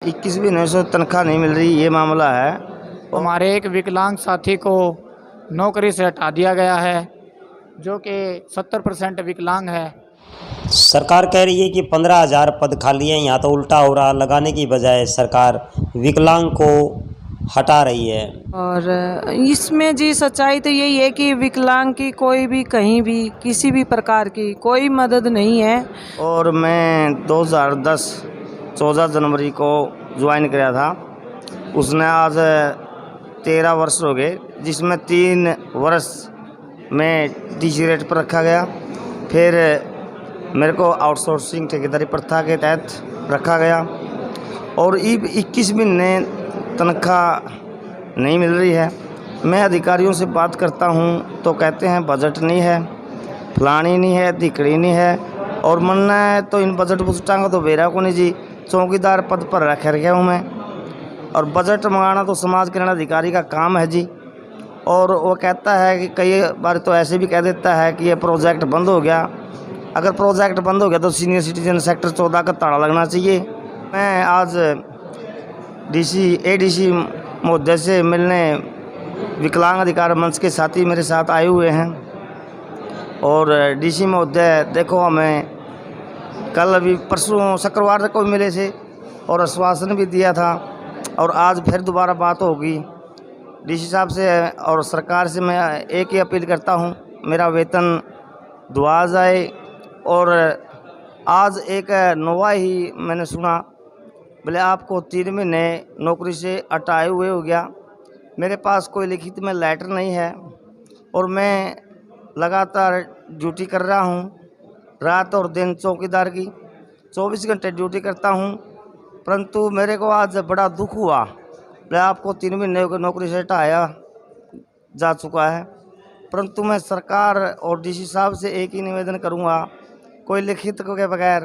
21 महीने से तनख्वाह नहीं मिल रही, ये मामला है। हमारे एक विकलांग साथी को नौकरी से हटा दिया गया है, जो कि 70% विकलांग है। सरकार कह रही है कि 15,000 पद खाली हैं, यहाँ तो उल्टा हो रहा, लगाने की बजाय सरकार विकलांग को हटा रही है। और इसमें जी सच्चाई तो यही है कि विकलांग की कोई भी कहीं भी किसी भी प्रकार की कोई मदद नहीं है। और मैं 2010 14 जनवरी को ज्वाइन किया था। उसने आज 13 वर्ष हो गए, जिसमें 3 वर्ष में डीसी रेट पर रखा गया। फिर मेरे को आउटसोर्सिंग ठेकेदारी प्रथा के तहत रखा गया और 21 महीने तनख्वाह नहीं मिल रही है। मैं अधिकारियों से बात करता हूं तो कहते हैं बजट नहीं है, फलानी नहीं है, दिकड़ी नहीं है। और मनना है तो इन बजट बुजटांगा तो बेरा को नहीं जी, चौकीदार पद पर रख गया हूँ मैं। और बजट मंगाना तो समाज कल्याण अधिकारी का काम है जी। और वो कहता है कि कई बार तो ऐसे भी कह देता है कि ये प्रोजेक्ट बंद हो गया। अगर प्रोजेक्ट बंद हो गया तो सीनियर सिटीजन सेक्टर 14 का ताला लगना चाहिए। मैं आज एडीसी महोदय से मिलने विकलांग अधिकार मंच के साथी मेरे साथ आए हुए हैं। और डीसी महोदय देखो, हमें कल अभी परसों शुक्रवार को भी मिले थे और आश्वासन भी दिया था। और आज फिर दोबारा बात होगी डीसी साहब से। और सरकार से मैं एक ही अपील करता हूं, मेरा वेतन दुआ जाए। और आज एक नोवा ही मैंने सुना, बोले आपको 3 महीने नौकरी से हटाए हुए हो गया। मेरे पास कोई लिखित में लेटर नहीं है और मैं लगातार ड्यूटी कर रहा हूँ, रात और दिन चौकीदार की 24 घंटे ड्यूटी करता हूँ। परंतु मेरे को आज बड़ा दुख हुआ, बोले आपको 3 महीने की नौकरी से हटाया जा चुका है। परंतु मैं सरकार और डीसी साहब से एक ही निवेदन करूँगा, कोई लिखित के बगैर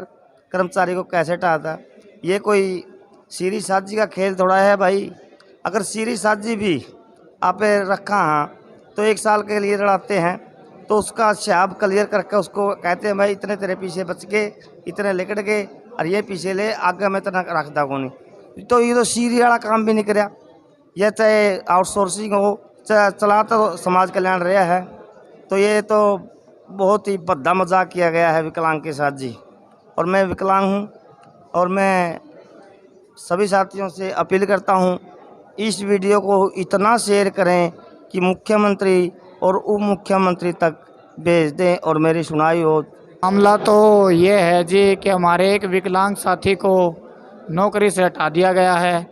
कर्मचारी को कैसे हटाता? ये कोई सीरी साजी का खेल थोड़ा है भाई। अगर सीरी साजी भी आप रखा हाँ तो 1 साल के लिए लड़ाते हैं तो उसका हिसाब क्लियर करके उसको कहते हैं भाई इतने तेरे पीछे बच के, इतने लिकट गए और ये पीछे ले, आगे मैं इतना रखता को नहीं। तो ये तो सीरी वाला काम भी नहीं कराया। यह चाहे आउटसोर्सिंग हो, चाहे चला तो समाज कल्याण रहा है। तो ये तो बहुत ही भद्दा मजाक किया गया है विकलांग के साथ जी। और मैं विकलांग हूँ और मैं सभी साथियों से अपील करता हूँ, इस वीडियो को इतना शेयर करें कि मुख्यमंत्री और उप मुख्यमंत्री तक भेज दें और मेरी सुनाई हो। मामला तो ये है जी कि हमारे एक विकलांग साथी को नौकरी से हटा दिया गया है,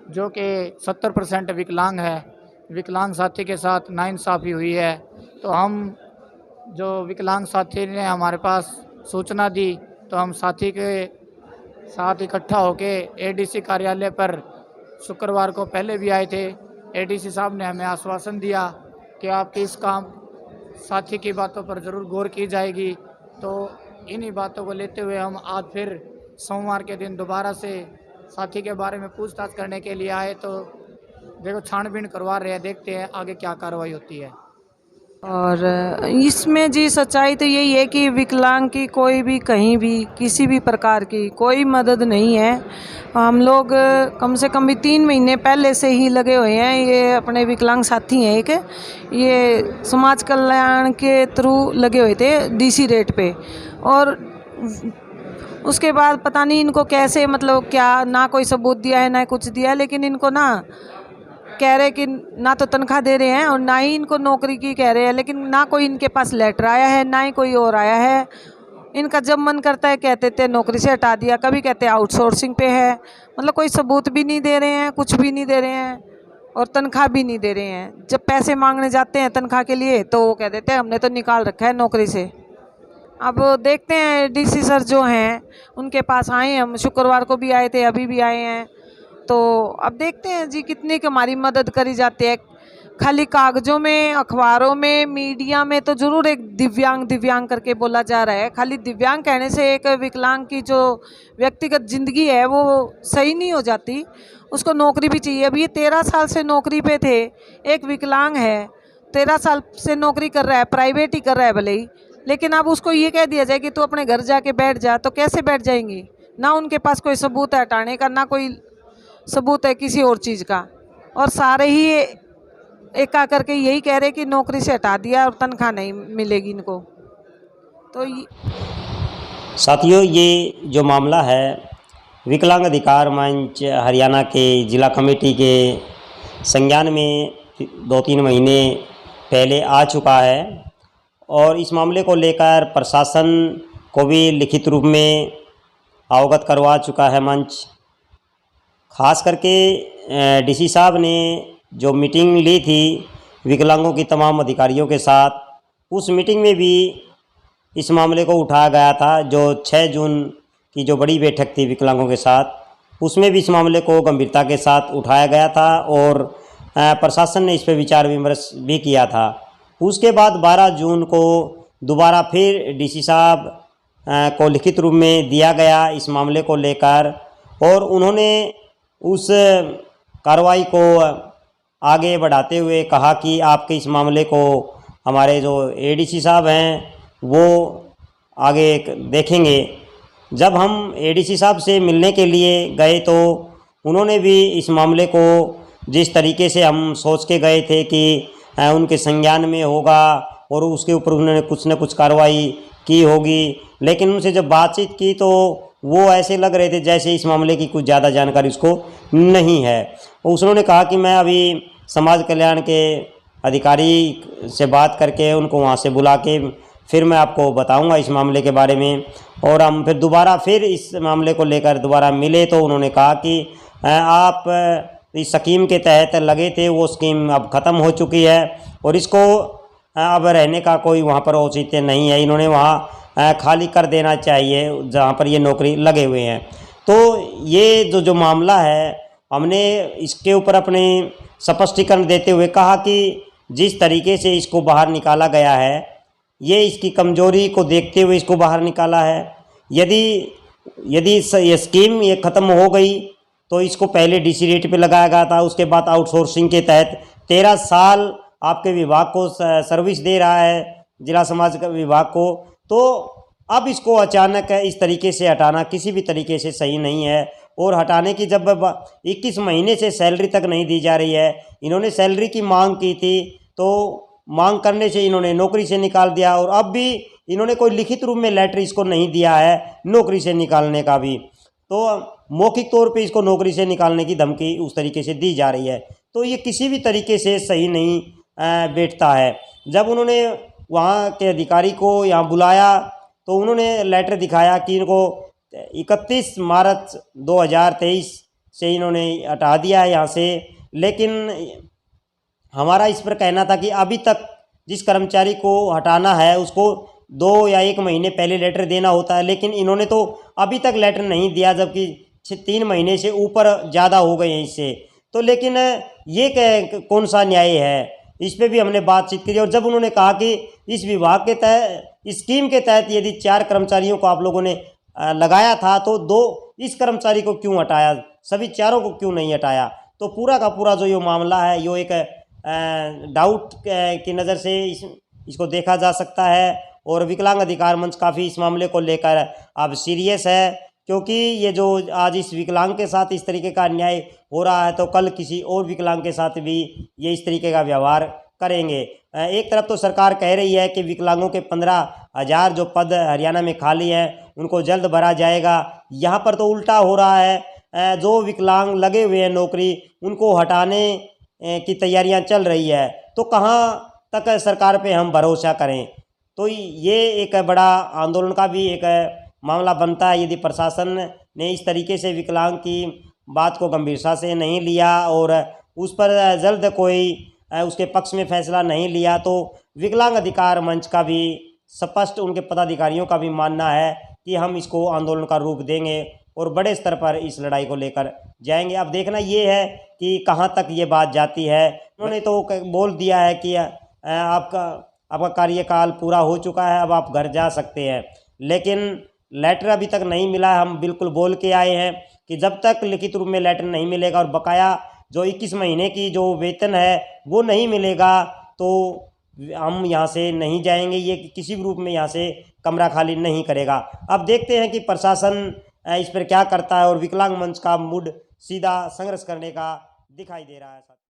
जो कि 70% विकलांग है। विकलांग साथी के साथ नाइंसाफ़ी हुई है। तो हम जो विकलांग साथी ने हमारे पास सूचना दी तो हम साथी के साथ इकट्ठा होके एडीसी कार्यालय पर शुक्रवार को पहले भी आए थे। एडीसी साहब ने हमें आश्वासन दिया कि आपकी इस काम साथी की बातों पर ज़रूर गौर की जाएगी। तो इन्हीं बातों को लेते हुए हम आज फिर सोमवार के दिन दोबारा से साथी के बारे में पूछताछ करने के लिए आए। तो देखो छानबीन करवा रहे हैं, देखते हैं आगे क्या कार्रवाई होती है। और इसमें जी सच्चाई तो यही है कि विकलांग की कोई भी कहीं भी किसी भी प्रकार की कोई मदद नहीं है। हम लोग कम से कम भी 3 महीने पहले से ही लगे हुए हैं। ये अपने विकलांग साथी हैं एक, ये समाज कल्याण के थ्रू लगे हुए थे डीसी रेट पे। और उसके बाद पता नहीं इनको कैसे, मतलब क्या ना कोई सबूत दिया है ना कुछ दिया है, लेकिन इनको ना कह रहे कि ना तो तनख्वाह दे रहे हैं और ना ही इनको नौकरी की कह रहे हैं। लेकिन ना कोई इनके पास लेटर आया है, ना ही कोई और आया है। इनका जब मन करता है कहते थे नौकरी से हटा दिया, कभी कहते हैं आउटसोर्सिंग पे है। मतलब कोई सबूत भी नहीं दे रहे हैं, कुछ भी नहीं दे रहे हैं और तनख्वाह भी नहीं दे रहे हैं। जब पैसे मांगने जाते हैं तनख्वाह के लिए तो वो कह देते हैं हमने तो निकाल रखा है नौकरी से। अब देखते हैं डीसी सर जो हैं उनके पास आए, हम शुक्रवार को भी आए थे, अभी भी आए हैं। तो अब देखते हैं जी कितनी की हमारी मदद करी जाती है। खाली कागज़ों में, अखबारों में, मीडिया में तो ज़रूर एक दिव्यांग करके बोला जा रहा है। खाली दिव्यांग कहने से एक विकलांग की जो व्यक्तिगत ज़िंदगी है वो सही नहीं हो जाती, उसको नौकरी भी चाहिए। अब ये 13 साल से नौकरी पे थे, एक विकलांग है 13 साल से नौकरी कर रहा है, प्राइवेट ही कर रहा है भले ही, लेकिन अब उसको ये कह दिया जाए कि तू अपने घर जाके बैठ जा, तो कैसे बैठ जाएंगी? ना उनके पास कोई सबूत है हटाने का, ना कोई सबूत है किसी और चीज़ का। और सारे ही एक आकर के यही कह रहे कि नौकरी से हटा दिया और तनख्वाह नहीं मिलेगी इनको। तो साथियों, ये जो मामला है विकलांग अधिकार मंच हरियाणा के जिला कमेटी के संज्ञान में 2-3 महीने पहले आ चुका है और इस मामले को लेकर प्रशासन को भी लिखित रूप में अवगत करवा चुका है मंच। खास करके डीसी साहब ने जो मीटिंग ली थी विकलांगों की तमाम अधिकारियों के साथ, उस मीटिंग में भी इस मामले को उठाया गया था। जो 6 जून की जो बड़ी बैठक थी विकलांगों के साथ, उसमें भी इस मामले को गंभीरता के साथ उठाया गया था और प्रशासन ने इस पर विचार विमर्श भी किया था। उसके बाद 12 जून को दोबारा फिर डीसी साहब को लिखित रूप में दिया गया इस मामले को लेकर और उन्होंने उस कार्रवाई को आगे बढ़ाते हुए कहा कि आपके इस मामले को हमारे जो एडीसी साहब हैं वो आगे देखेंगे। जब हम एडीसी साहब से मिलने के लिए गए तो उन्होंने भी इस मामले को जिस तरीके से हम सोच के गए थे कि उनके संज्ञान में होगा और उसके ऊपर उन्होंने कुछ न कुछ कार्रवाई की होगी, लेकिन उनसे जब बातचीत की तो वो ऐसे लग रहे थे जैसे इस मामले की कुछ ज़्यादा जानकारी उसको नहीं है। उन्होंने कहा कि मैं अभी समाज कल्याण के अधिकारी से बात करके उनको वहाँ से बुला के फिर मैं आपको बताऊंगा इस मामले के बारे में। और हम फिर दोबारा फिर इस मामले को लेकर दोबारा मिले तो उन्होंने कहा कि आप इस स्कीम के तहत लगे थे, वो स्कीम अब ख़त्म हो चुकी है और इसको अब रहने का कोई वहाँ पर औचित्य नहीं है, इन्होंने वहाँ खाली कर देना चाहिए जहाँ पर ये नौकरी लगे हुए हैं। तो ये जो मामला है हमने इसके ऊपर अपने स्पष्टीकरण देते हुए कहा कि जिस तरीके से इसको बाहर निकाला गया है ये इसकी कमजोरी को देखते हुए इसको बाहर निकाला है। यदि ये स्कीम ये ख़त्म हो गई तो इसको पहले डीसी रेट पे लगाया गया था, उसके बाद आउटसोर्सिंग के तहत 13 साल आपके विभाग को सर्विस दे रहा है जिला समाज का विभाग को, तो अब इसको अचानक इस तरीके से हटाना किसी भी तरीके से सही नहीं है। और हटाने की जब 21 महीने से सैलरी तक नहीं दी जा रही है, इन्होंने सैलरी की मांग की थी तो मांग करने से इन्होंने नौकरी से निकाल दिया और अब भी इन्होंने कोई लिखित रूप में लेटर इसको नहीं दिया है नौकरी से निकालने का भी, तो मौखिक तौर पे इसको नौकरी से निकालने की धमकी उस तरीके से दी जा रही है। तो ये किसी भी तरीके से सही नहीं बैठता है। जब उन्होंने वहाँ के अधिकारी को यहाँ बुलाया तो उन्होंने लेटर दिखाया कि इनको 31 मार्च 2023 से इन्होंने हटा दिया है यहाँ से, लेकिन हमारा इस पर कहना था कि अभी तक जिस कर्मचारी को हटाना है उसको 2 या 1 महीने पहले लेटर देना होता है, लेकिन इन्होंने तो अभी तक लेटर नहीं दिया जबकि 3 महीने से ऊपर ज़्यादा हो गए हैं इससे। तो लेकिन ये कौन सा न्याय है, इस पे भी हमने बातचीत की और जब उन्होंने कहा कि इस विभाग के तहत स्कीम के तहत यदि 4 कर्मचारियों को आप लोगों ने लगाया था तो 2 इस कर्मचारी को क्यों हटाया, सभी 4 को क्यों नहीं हटाया। तो पूरा का पूरा जो ये मामला है यो एक डाउट की नज़र से इसको देखा जा सकता है और विकलांग अधिकार मंच काफ़ी इस मामले को लेकर अब सीरियस है, क्योंकि ये जो आज इस विकलांग के साथ इस तरीके का अन्याय हो रहा है तो कल किसी और विकलांग के साथ भी ये इस तरीके का व्यवहार करेंगे। एक तरफ तो सरकार कह रही है कि विकलांगों के 15,000 जो पद हरियाणा में खाली हैं उनको जल्द भरा जाएगा, यहाँ पर तो उल्टा हो रहा है। जो विकलांग लगे हुए हैं नौकरी उनको हटाने की तैयारियां चल रही है, तो कहाँ तक सरकार पे हम भरोसा करें। तो ये एक बड़ा आंदोलन का भी एक मामला बनता है यदि प्रशासन ने इस तरीके से विकलांग की बात को गंभीरता से नहीं लिया और उस पर जल्द कोई उसके पक्ष में फैसला नहीं लिया, तो विकलांग अधिकार मंच का भी स्पष्ट उनके पदाधिकारियों का भी मानना है कि हम इसको आंदोलन का रूप देंगे और बड़े स्तर पर इस लड़ाई को लेकर जाएंगे। अब देखना ये है कि कहाँ तक ये बात जाती है। उन्होंने तो बोल दिया है कि आपका कार्यकाल पूरा हो चुका है, अब आप घर जा सकते हैं, लेकिन लेटर अभी तक नहीं मिला है। हम बिल्कुल बोल के आए हैं कि जब तक लिखित रूप में लेटर नहीं मिलेगा और बकाया जो 21 महीने की जो वेतन है वो नहीं मिलेगा तो हम यहाँ से नहीं जाएंगे, ये किसी भी रूप में यहाँ से कमरा खाली नहीं करेगा। अब देखते हैं कि प्रशासन इस पर क्या करता है और विकलांग मंच का मूड सीधा संघर्ष करने का दिखाई दे रहा है।